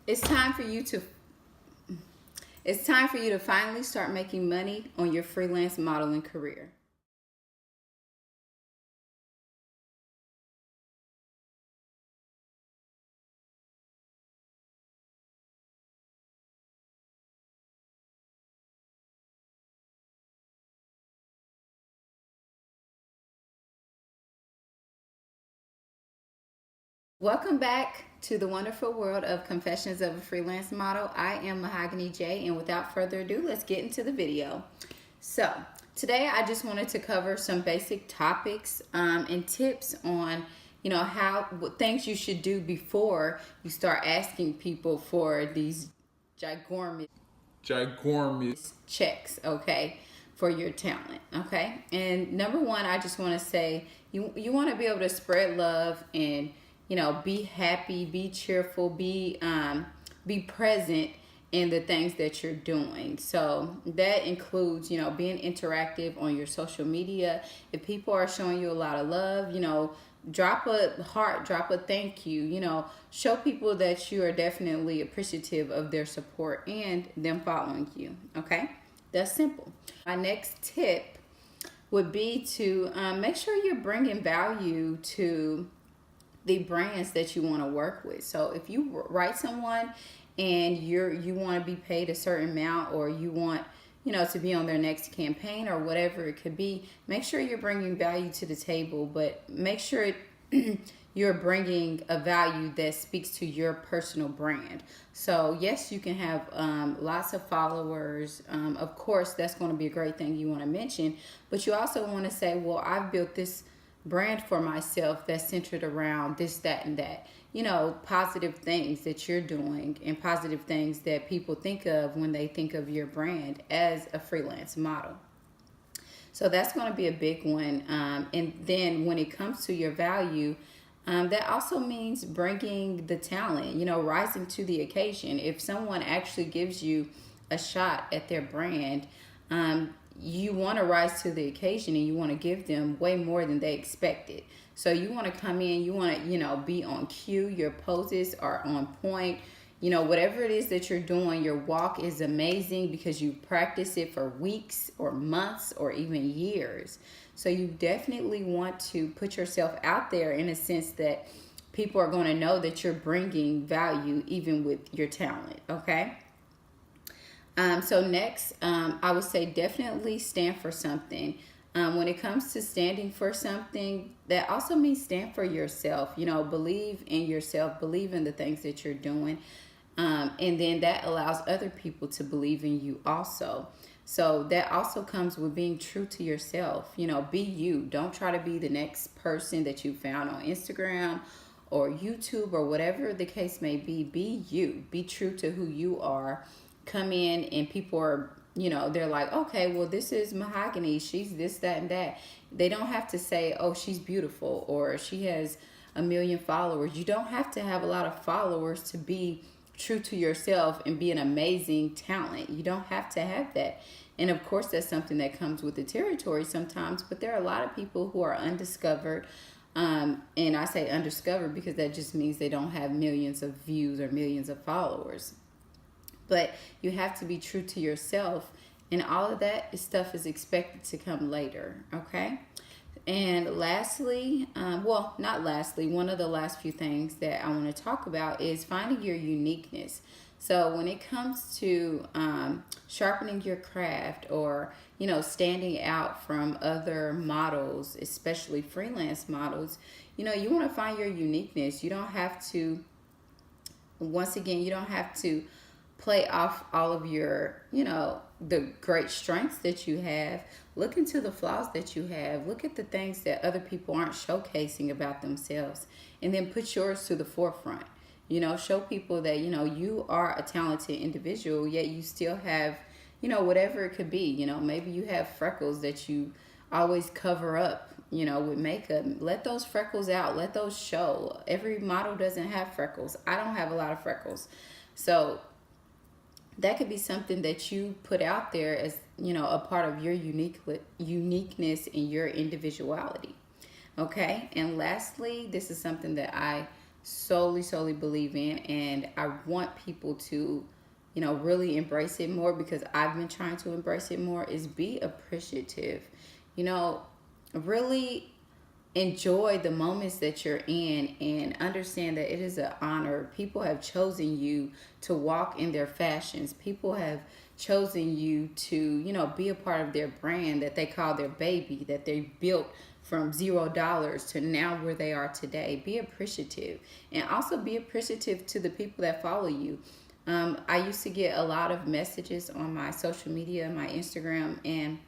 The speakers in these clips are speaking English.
It's time for you to finally start making money on your freelance modeling career. Welcome back to the wonderful world of Confessions of a Freelance Model. I am Mahogany J, and without further ado, let's get into the video. So, today I just wanted to cover some basic topics and tips on, what things you should do before you start asking people for these ginormous checks, okay, for your talent, okay? And number one, I just want to say you want to be able to spread love and be happy, be cheerful, be present in the things that you're doing. So that includes, being interactive on your social media. If people are showing you a lot of love, drop a heart, drop a thank you, show people that you are definitely appreciative of their support and them following you. Okay, that's simple. My next tip would be to make sure you're bringing value to the brands that you want to work with. So if you write someone and you want to be paid a certain amount, or you want to be on their next campaign or whatever it could be, make sure you're bringing value to the table, but make sure you're bringing a value that speaks to your personal brand. So yes, you can have lots of followers. Of course, that's going to be a great thing you want to mention, but you also want to say, well, I've built this brand for myself that's centered around this, that, and that. Positive things that you're doing and positive things that people think of when they think of your brand as a freelance model. So that's going to be a big one. And then when it comes to your value, that also means bringing the talent, rising to the occasion. If someone actually gives you a shot at their brand, you want to rise to the occasion and you want to give them way more than they expected. So you want to come in, you want to, be on cue. Your poses are on point. Whatever it is that you're doing, your walk is amazing because you practice it for weeks or months or even years. So you definitely want to put yourself out there in a sense that people are going to know that you're bringing value even with your talent, okay? So next, I would say definitely stand for something. When it comes to standing for something, that also means stand for yourself. Believe in yourself, believe in the things that you're doing. And then that allows other people to believe in you also. So that also comes with being true to yourself. Be you. Don't try to be the next person that you found on Instagram or YouTube or whatever the case may be. Be you. Be true to who you are. Come in and people are, they're like, okay, well, this is Mahogany. She's this, that, and that. They don't have to say, oh, she's beautiful or she has 1 million followers. You don't have to have a lot of followers to be true to yourself and be an amazing talent. You don't have to have that. And of course, that's something that comes with the territory sometimes, but there are a lot of people who are undiscovered. And I say undiscovered because that just means they don't have millions of views or millions of followers. But you have to be true to yourself, and all of that stuff is expected to come later, okay? And lastly, not lastly, one of the last few things that I want to talk about is finding your uniqueness. So when it comes to sharpening your craft or, standing out from other models, especially freelance models, you want to find your uniqueness. You don't have to, once again, you don't have to play off all of your, the great strengths that you have. Look into the flaws that you have. Look at the things that other people aren't showcasing about themselves, and then put yours to the forefront. Show people that, you are a talented individual, yet you still have, whatever it could be. Maybe you have freckles that you always cover up, with makeup. Let those freckles out. Let those show. Every model doesn't have freckles. I don't have a lot of freckles. So that could be something that you put out there as, a part of your uniqueness and your individuality. Okay. And lastly, this is something that I solely believe in, and I want people to, you know, really embrace it more, because I've been trying to embrace it more, is be appreciative. You know, really enjoy the moments that you're in and understand that it is an honor. People have chosen you to walk in their fashions. People have chosen you to, you know, be a part of their brand that they call their baby, that they built from $0 to now where they are today. Be appreciative, and also be appreciative to the people that follow you. I used to get a lot of messages on my social media, my Instagram, and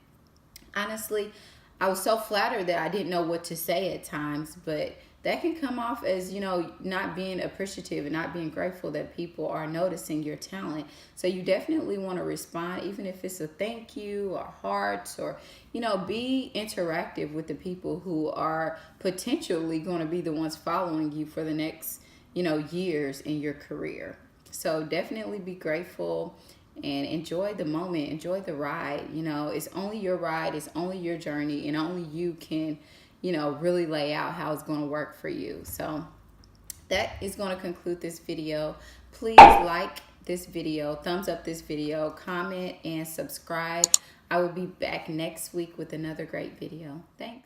honestly, I was so flattered that I didn't know what to say at times, but that can come off as, you know, not being appreciative and not being grateful that people are noticing your talent. So you definitely want to respond, even if it's a thank you or hearts, or, you know, be interactive with the people who are potentially going to be the ones following you for the next, you know, years in your career. So definitely be grateful and enjoy the moment, enjoy the ride. You know, it's only your ride, it's only your journey, and only you can, you know, really lay out how it's going to work for you. So that is going to conclude this video. Please like this video, thumbs up this video, comment, and subscribe. I will be back next week with another great video. Thanks.